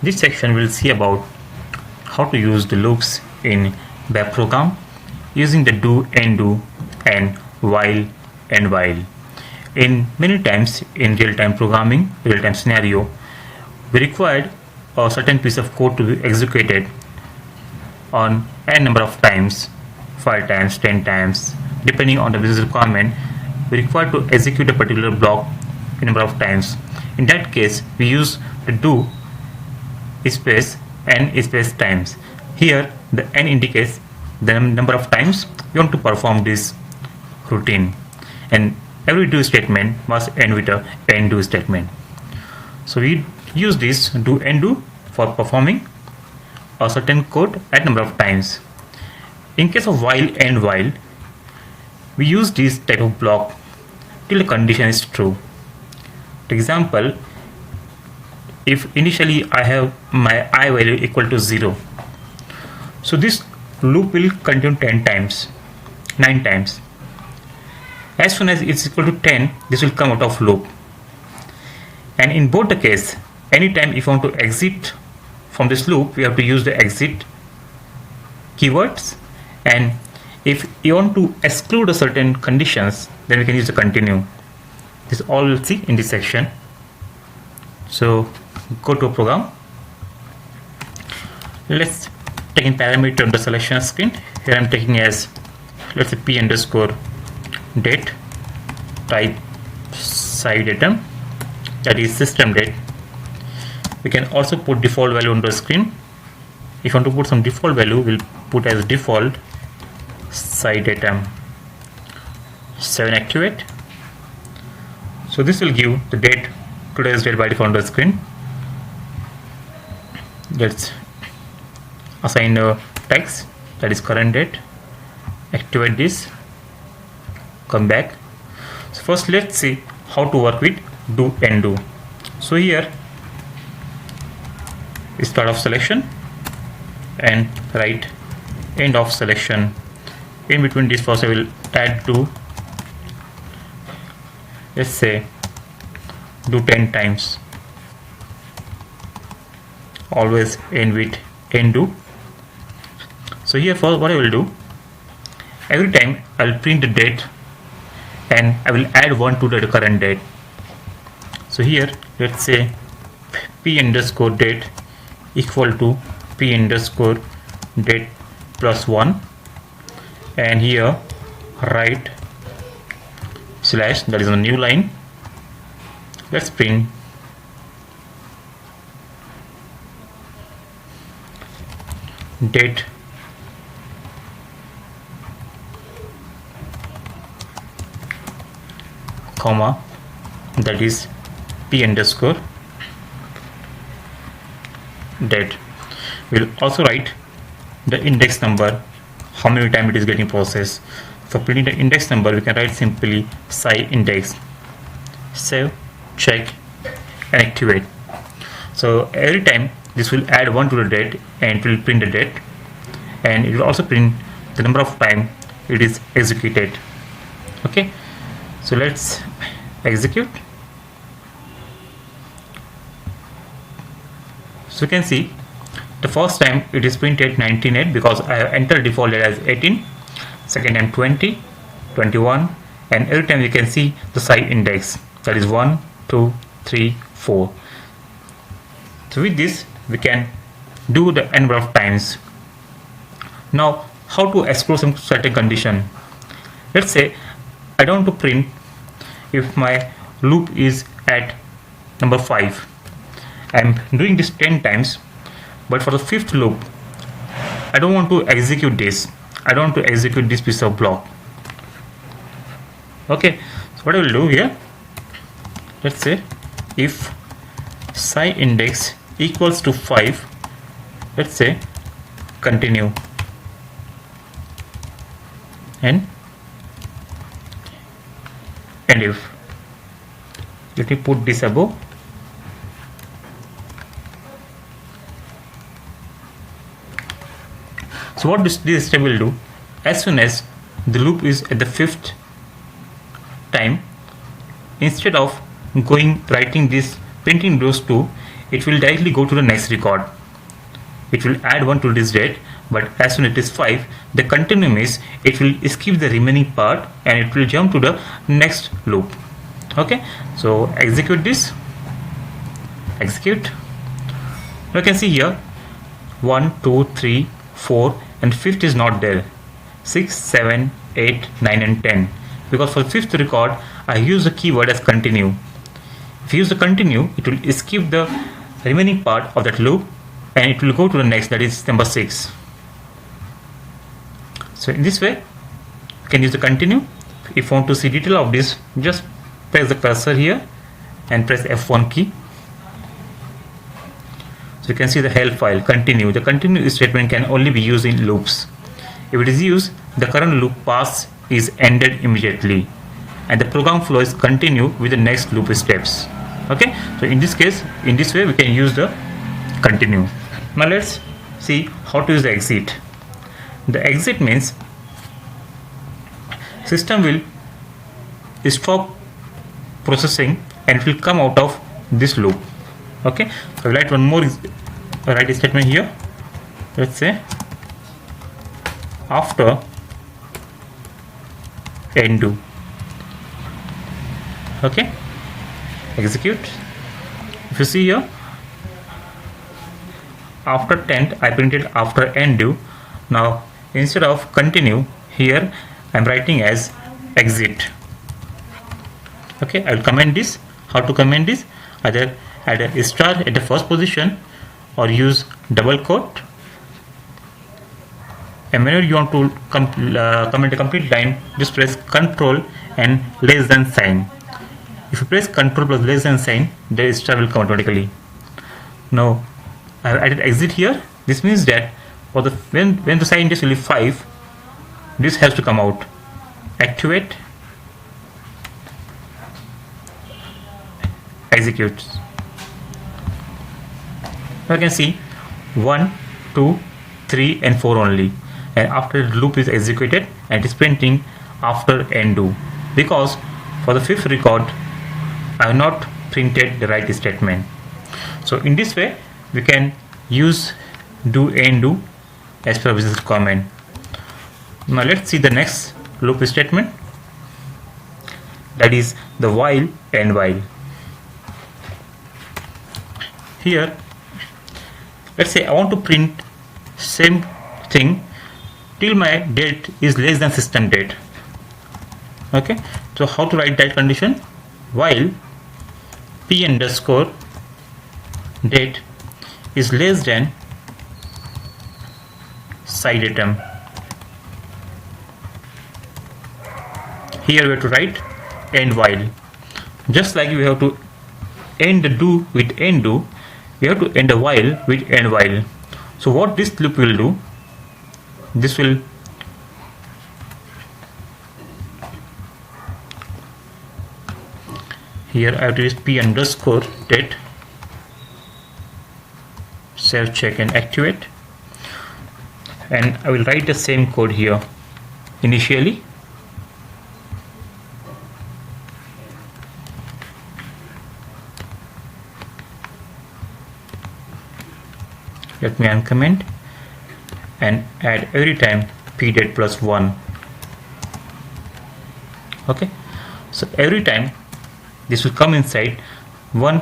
This section will see about how to use the loops in web program using the do, enddo, and while, endwhile. In many times in real-time programming, real-time scenario, we required a certain piece of code to be executed on n number of times, 5 times, 10 times, depending on the business requirement. We require to execute a particular block a number of times. In that case, we use the do space n space times. Here, the n indicates the number of times we want to perform this routine, and every do statement must end with a enddo statement. So we use this do enddo for performing a certain code at number of times. In case of while and while, we use this type of block till the condition is true. For example, if initially I have my I value equal to 0, so this loop will continue 10 times, 9 times. As soon as it's equal to 10, this will come out of loop. And in both the case, anytime if you want to exit from this loop, we have to use the exit keywords, and if you want to exclude a certain conditions, then we can use the continue. This all we'll see in this section. So go to a program. Let's take in parameter on the selection screen. Here I'm taking as, let's say, p underscore date, type side item, that is system date. We can also put default value on the screen. If you want to put some default value, we'll put as default side item 7 activate. So this will give the date, today's date by default on the screen. Let's assign a text, that is current date, activate this, come back. So first let's see how to work with do enddo. So here start of selection and write end of selection. In between this first I will add do, let's say do 10 times, always end with enddo. So here for what I will do, every time I will print the date and I will add 1 to the current date. So here let's say p underscore date equal to p underscore date plus 1, and here write slash, that is a new line. Let's print date comma, that is p underscore date. We'll also write the index number, how many times it is getting processed. For printing the index number, we can write simply sci index, save, check, and activate. So every time this will add 1 to the date and it will print the date, and it will also print the number of time it is executed. Okay, so let's execute. So you can see the first time it is printed 19.8 because I have entered default data as 18, second time 20, 21, and every time you can see the side index, that is 1, 2, 3, 4. So with this we can do the n number of times. Now how to explore some certain condition. Let's say I don't want to print if my loop is at number 5. I'm doing this 10 times, but for the 5th loop I don't want to execute this. I don't want to execute this piece of block. Okay, so what I will do here, let's say if sci index equals to 5, let's say continue, and if, let me put this above. So what this step will do, as soon as the loop is at the 5th time, instead of writing this, printing those two, it will directly go to the next record. It will add 1 to this date, but as soon as it is 5, the continue means it will skip the remaining part and it will jump to the next loop. Okay, so execute this. Execute. You can see here 1, 2, 3, 4 and 5th is not there. 6, 7, 8, 9 and 10, because for the 5th record I use the keyword as continue. If you use the continue, it will skip the remaining part of that loop and it will go to the next, that is number 6. So in this way you can use the continue. If you want to see detail of this, just press the cursor here and press F1 key. So you can see the help file continue. The continue statement can only be used in loops. If it is used, the current loop pass is ended immediately and the program flow is continue with the next loop steps. Okay, so in this case, in this way we can use the continue. Now let's see how to use the exit. The exit means system will stop processing and it will come out of this loop. Okay, so I'll write one more write statement here. Let's say after enddo. Okay, execute. If you see here, after 10th I printed after enddo. Now instead of continue, here I am writing as exit. Okay, I will comment this. How to comment this? Either add a star at the first position or use double quote. And whenever you want to comment a complete line, just press Ctrl and less than sign. If you press Ctrl plus less than sign, the star will come automatically. Now I have added exit here. This means that for the when the sign index will be 5, this has to come out. Activate. Execute. You can see 1, 2, 3 and 4 only, and after the loop is executed and it is printing after enddo, because for the 5th record I have not printed the right statement. So in this way we can use do enddo as per business requirement. Now let's see the next loop statement, that is the while and while. Here let's say I want to print same thing till my date is less than system date. Okay, so how to write that condition? While p underscore date is less than side item. Here we have to write end while. Just like we have to end the do with enddo, we have to end a while with end while. So what this loop will do, this will here I have to use p underscore date, save, check and activate, and I will write the same code here initially. Let me uncomment and add every time p date plus 1. Okay, so every time this will come inside, one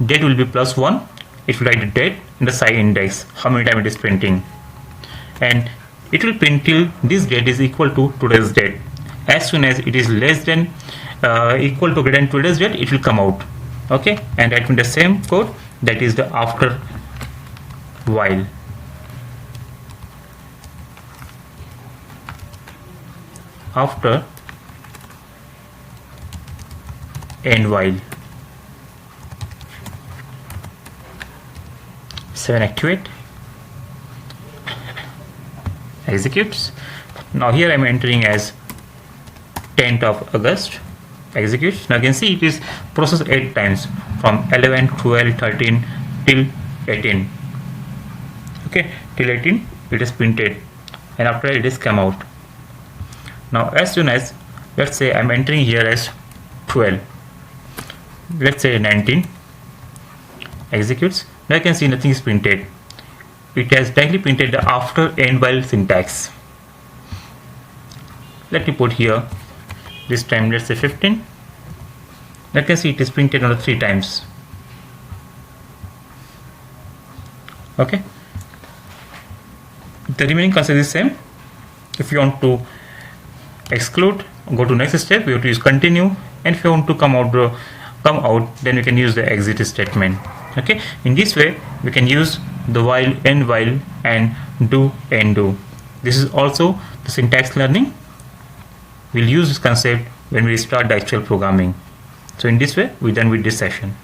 date will be plus 1, it will write the date and the side index, how many times it is printing, and it will print till this date is equal to today's date. As soon as it is less than equal to greater than today's date, it will come out. Okay, and write in the same code, that is the after while. After end while. 7, activate, executes. Now here I am entering as 10th of August, executes. Now you can see it is processed 8 times from 11, 12, 13 till 18. Okay, till 18 it is printed and after it is come out. Now as soon as, let's say I am entering here as 12, let's say 19, executes. Now you can see nothing is printed. It has directly printed the after end while syntax. Let me put here, this time let's say 15. Now you can see it is printed on the 3 times. Okay. The remaining concept is same. If you want to exclude, go to next step, we have to use continue, and if you want to come out, then we can use the exit statement. Okay, in this way we can use the while, end while, and do enddo. This is also the syntax learning. We'll use this concept when we start the actual programming. So in this way we're done with this session.